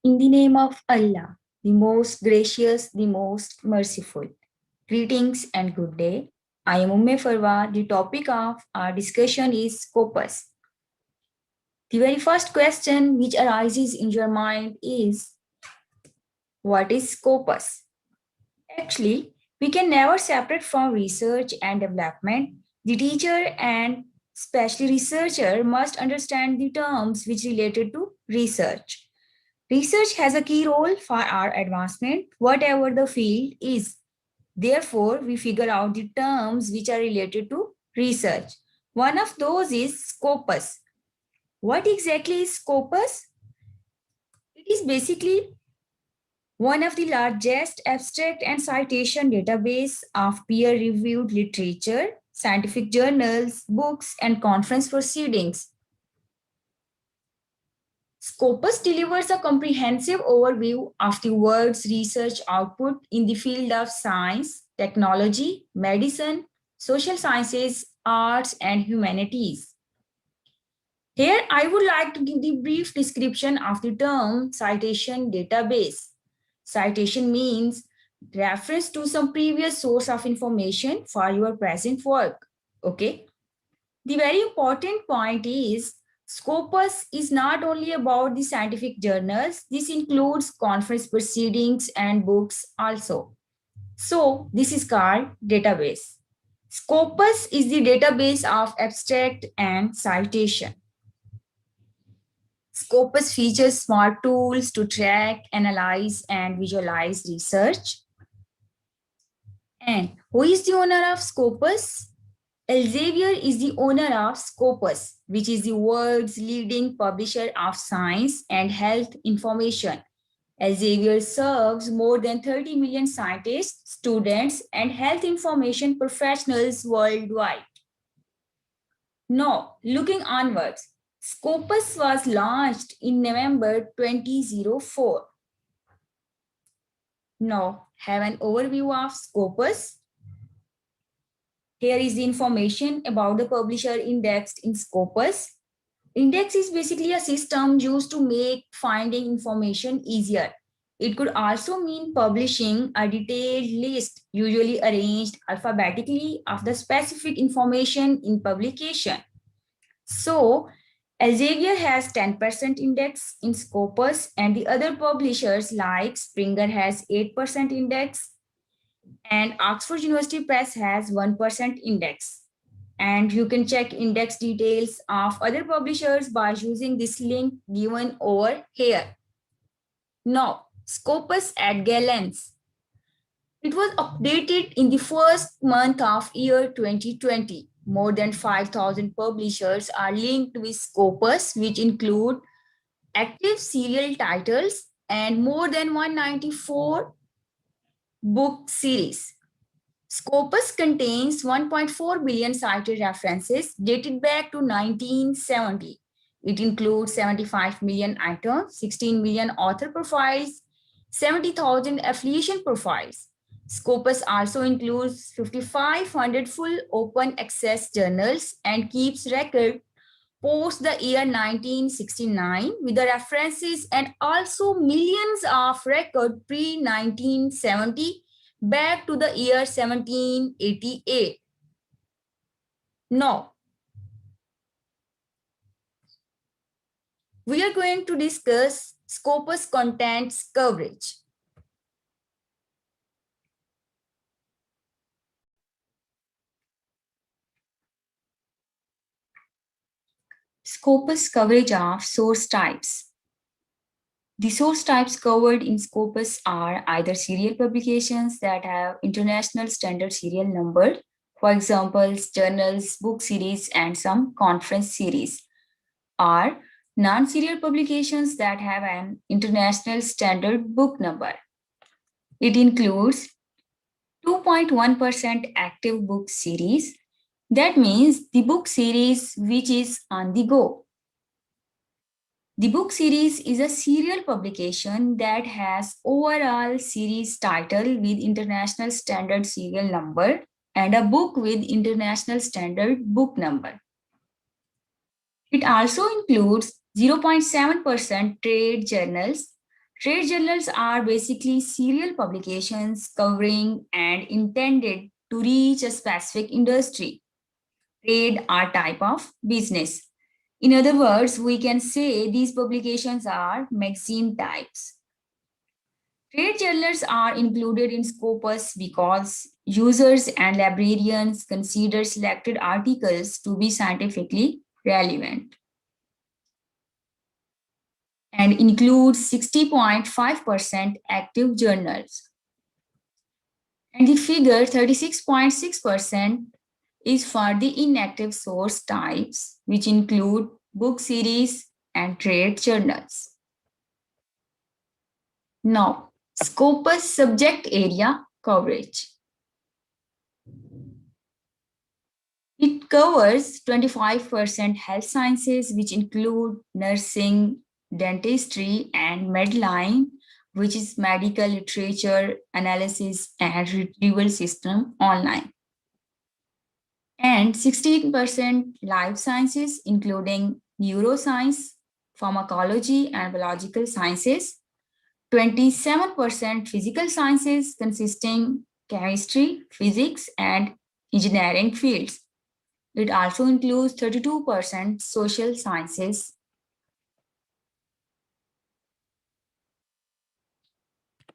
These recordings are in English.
In the name of Allah, the most gracious, the most merciful. Greetings and good day. I am Umme Farwa. The topic of our discussion is scopus. The very first question which arises in your mind is, what is scopus? Actually, we can never separate from research and development. The teacher and especially researcher must understand the terms which related to research. Research has a key role for our advancement, whatever the field is. Therefore, we figure out the terms which are related to research. One of those is scopus. What exactly is scopus? It is basically one of the largest abstract and citation database of peer-reviewed literature, scientific journals, books, and conference proceedings. Scopus delivers a comprehensive overview of the world's research output in the field of science, technology, medicine, social sciences, arts, and humanities. Here, I would like to give the brief description of the term citation database. Citation means reference to some previous source of information for your present work. Okay. The very important point is Scopus is not only about the scientific journals, this includes conference proceedings and books also. So this is called database. Scopus is the database of abstract and citation. Scopus features smart tools to track, analyze, and visualize research. And who is the owner of Scopus? Elsevier is the owner of Scopus, which is the world's leading publisher of science and health information. Elsevier serves more than 30 million scientists, students, and health information professionals worldwide. Now, looking onwards, Scopus was launched in November 2004. Now, have an overview of Scopus. Here is the information about the publisher indexed in Scopus. Index is basically a system used to make finding information easier. It could also mean publishing a detailed list, usually arranged alphabetically, of the specific information in publication. So, Elsevier has 10% index in Scopus, and the other publishers like Springer has 8% index, and Oxford University Press has 1% index. And you can check index details of other publishers by using this link given over here. Now, Scopus at Galens. It was updated in the first month of year 2020. More than 5,000 publishers are linked with Scopus, which include active serial titles and more than 194 book series. Scopus contains 1.4 billion cited references dated back to 1970. It includes 75 million items, 16 million author profiles, 70,000 affiliation profiles. Scopus also includes 5,500 full open access journals and keeps record post the year 1969 with the references and also millions of record pre-1970 back to the year 1788. Now, we are going to discuss Scopus contents coverage. Scopus coverage of source types. The source types covered in Scopus are either serial publications that have international standard serial number, for example, journals, book series, and some conference series, or non-serial publications that have an international standard book number. It includes 2.1% active book series. That means the book series which is on the go. The book series is a serial publication that has overall series title with international standard serial number and a book with international standard book number. It also includes 0.7% trade journals, Trade journals are basically serial publications covering and intended to reach a specific industry, trade, or type of business. In other words, we can say these publications are magazine types. Trade journals are included in Scopus because users and librarians consider selected articles to be scientifically relevant and includes 60.5% active journals. And the figure 36.6% is for the inactive source types, which include book series and trade journals. Now, Scopus subject area coverage. It covers 25% health sciences, which include nursing, dentistry, and Medline, which is medical literature analysis and retrieval system online. And 16% life sciences, including neuroscience, pharmacology, and biological sciences. 27% physical sciences, consisting chemistry, physics, and engineering fields. It also includes 32% social sciences.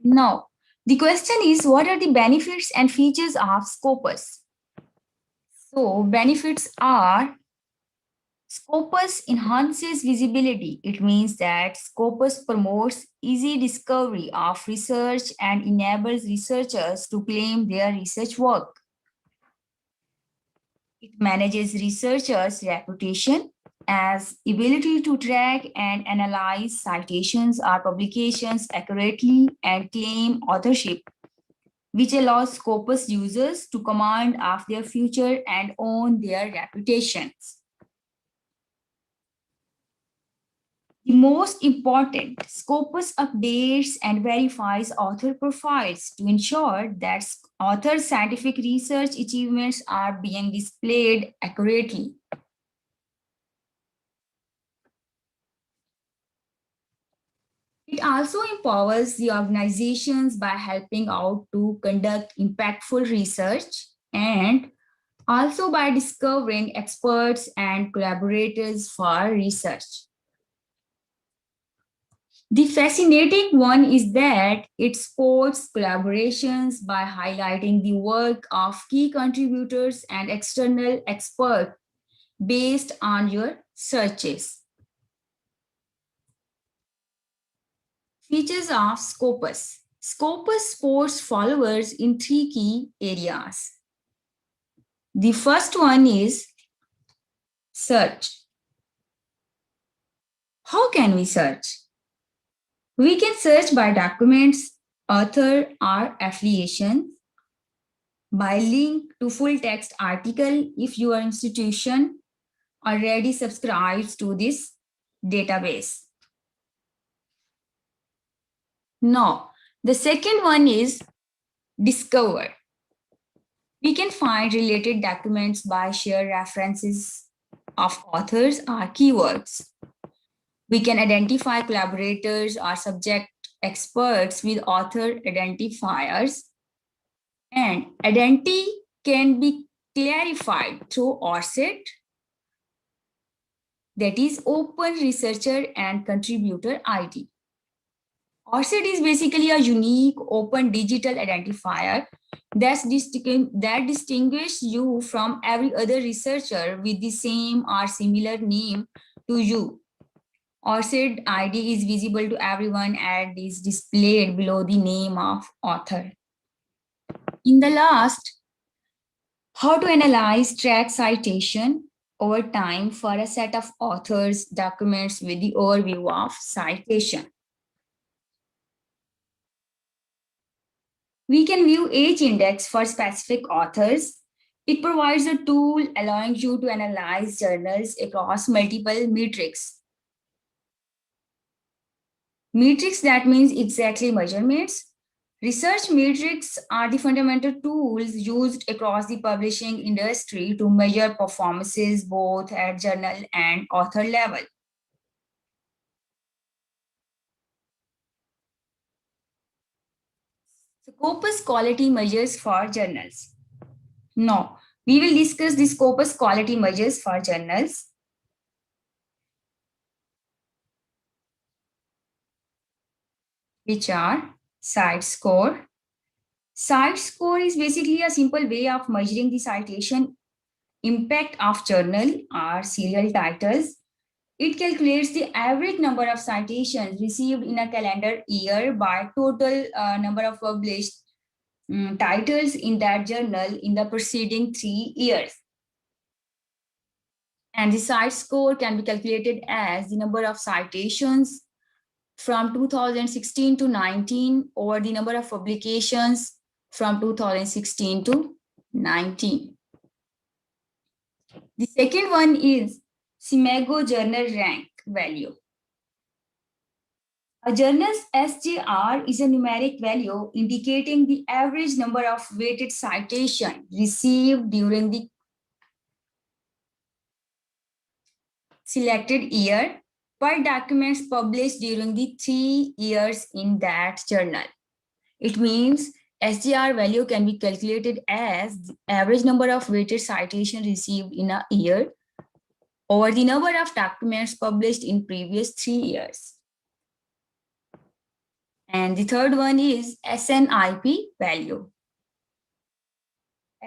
Now, the question is, what are the benefits and features of Scopus? So, benefits are Scopus enhances visibility. It means that Scopus promotes easy discovery of research and enables researchers to claim their research work. It manages researchers' reputation as ability to track and analyze citations or publications accurately and claim authorship, which allows Scopus users to command of their future and own their reputations. The most important, Scopus updates and verifies author profiles to ensure that authors' scientific research achievements are being displayed accurately. It also empowers the organizations by helping out to conduct impactful research and also by discovering experts and collaborators for research. The fascinating one is that it supports collaborations by highlighting the work of key contributors and external experts based on your searches. Features of Scopus. Scopus supports followers in three key areas. The first one is search. How can we search? We can search by documents, author, or affiliation, by link to full text article if your institution already subscribes to this database. Now, the second one is discover. We can find related documents by share references of authors or keywords. We can identify collaborators or subject experts with author identifiers. And identity can be clarified through ORCID, that is Open Researcher and Contributor ID. ORCID is basically a unique open digital identifier that distinguishes you from every other researcher with the same or similar name to you. ORCID ID is visible to everyone and is displayed below the name of author. In the last, how to analyze track citation over time for a set of authors' documents with the overview of citation. We can view age index for specific authors. It provides a tool allowing you to analyze journals across multiple metrics. Metrics, that means exactly measurements. Research metrics are the fundamental tools used across the publishing industry to measure performances both at journal and author level. Scopus quality measures for journals. Now, we will discuss the Scopus quality measures for journals. Which are CITE score. CITE score is basically a simple way of measuring the citation impact of journal or serial titles. It calculates the average number of citations received in a calendar year by total number of published titles in that journal in the preceding 3 years. And the CITE score can be calculated as the number of citations from 2016 to 19 over the number of publications from 2016 to 19. The second one is SCImago journal rank value. A journal's SJR is a numeric value indicating the average number of weighted citations received during the selected year per documents published during the 3 years in that journal. It means SJR value can be calculated as the average number of weighted citations received in a year over the number of documents published in previous 3 years. And the third one is SNIP value.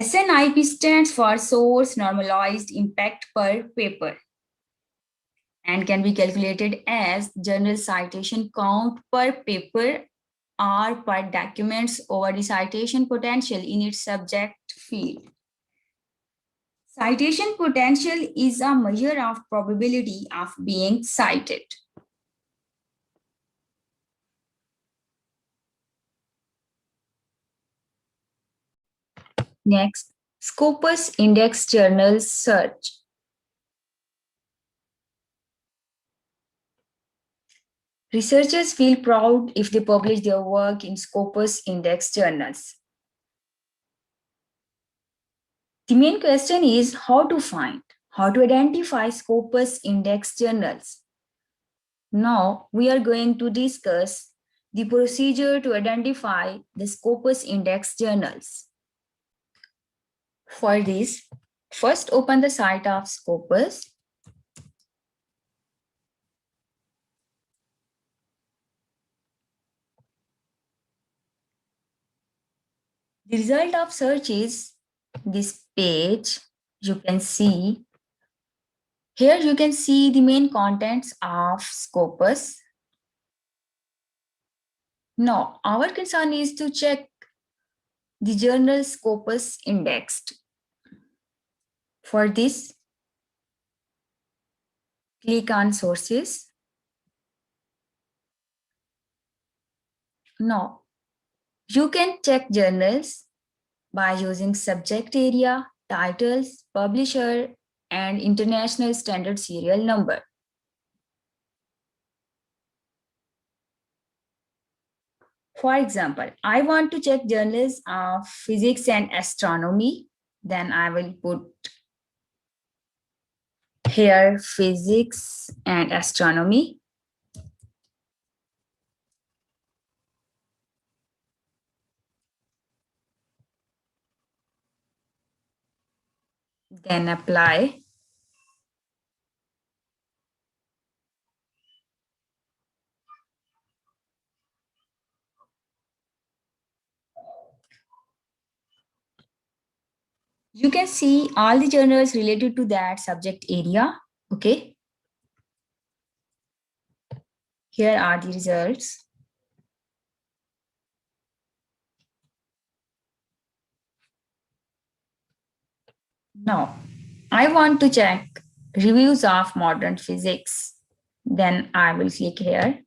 SNIP stands for Source Normalized Impact per Paper and can be calculated as journal citation count per paper or per documents over the citation potential in its subject field. Citation potential is a measure of probability of being cited. Next, Scopus Index Journal Search. Researchers feel proud if they publish their work in Scopus Index journals. The main question is how to identify Scopus Index journals. Now, we are going to discuss the procedure to identify the Scopus Index journals. For this, first open the site of Scopus. The result of search is this page. You can see here, you can see the main contents of Scopus. Now, our concern is to check the journal Scopus indexed. For this, click on sources. Now, you can check journals by using subject area, titles, publisher, and international standard serial number. For example, I want to check journals of physics and astronomy. Then I will put here physics and astronomy. Then apply. You can see all the journals related to that subject area. Okay. Here are the results. Now, I want to check reviews of modern physics. Then I will click here.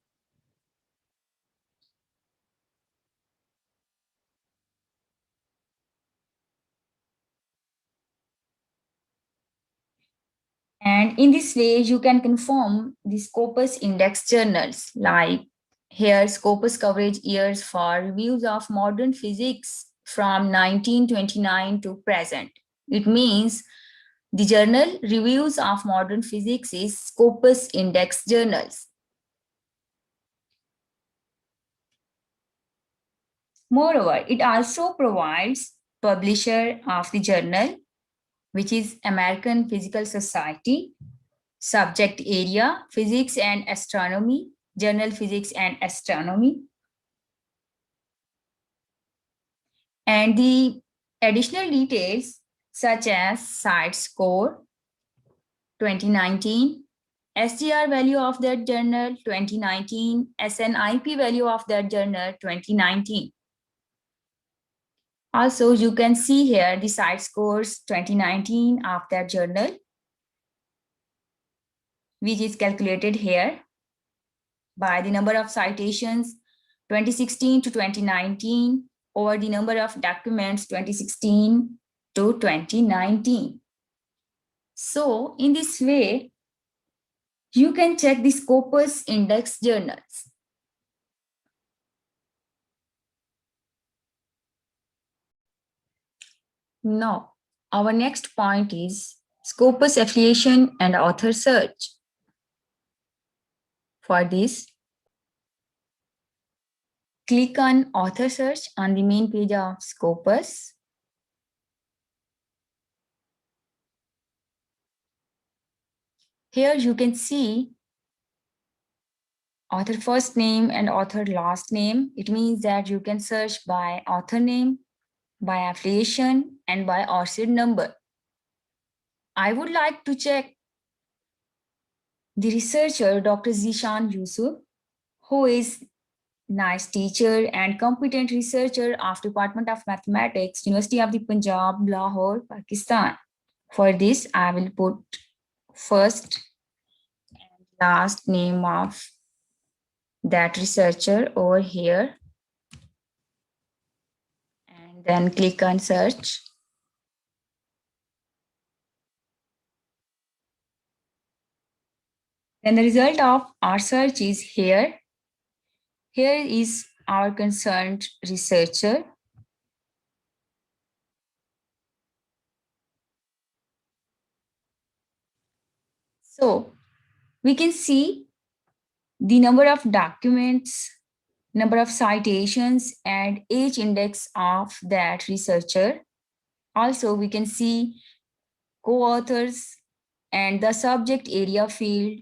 And in this way, you can confirm the Scopus index journals, like here Scopus coverage years for reviews of modern physics from 1929 to present. It means the journal reviews of modern physics is Scopus index journals. Moreover, it also provides publisher of the journal, which is American Physical Society, subject area, physics and astronomy, journal physics and astronomy. And the additional details such as site score 2019, SGR value of that journal 2019, SNIP value of that journal 2019. Also, you can see here the site scores 2019 of that journal, which is calculated here by the number of citations 2016 to 2019 over the number of documents 2016 to 2019. So in this way, you can check the Scopus index journals. Now, our next point is Scopus affiliation and author search. For this, click on author search on the main page of Scopus. Here you can see author first name and author last name. It means that you can search by author name, by affiliation, and by ORCID number. I would like to check the researcher, Dr. Zishan Yusuf, who is nice teacher and competent researcher of Department of Mathematics, University of the Punjab, Lahore, Pakistan. For this, I will put first and last name of that researcher over here and then click on search. Then the result of our search is here. Here is our concerned researcher. So we can see the number of documents, number of citations, and age index of that researcher. Also, we can see co-authors and the subject area field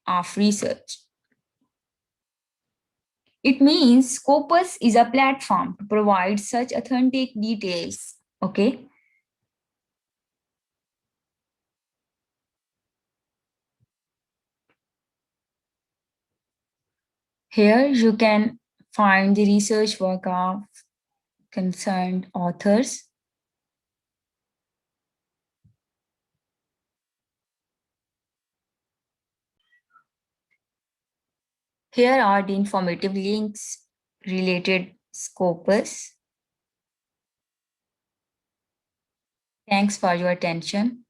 of research. It means Scopus is a platform to provide such authentic details, okay? Here you can find the research work of concerned authors. Here are the informative links related Scopus. Thanks for your attention.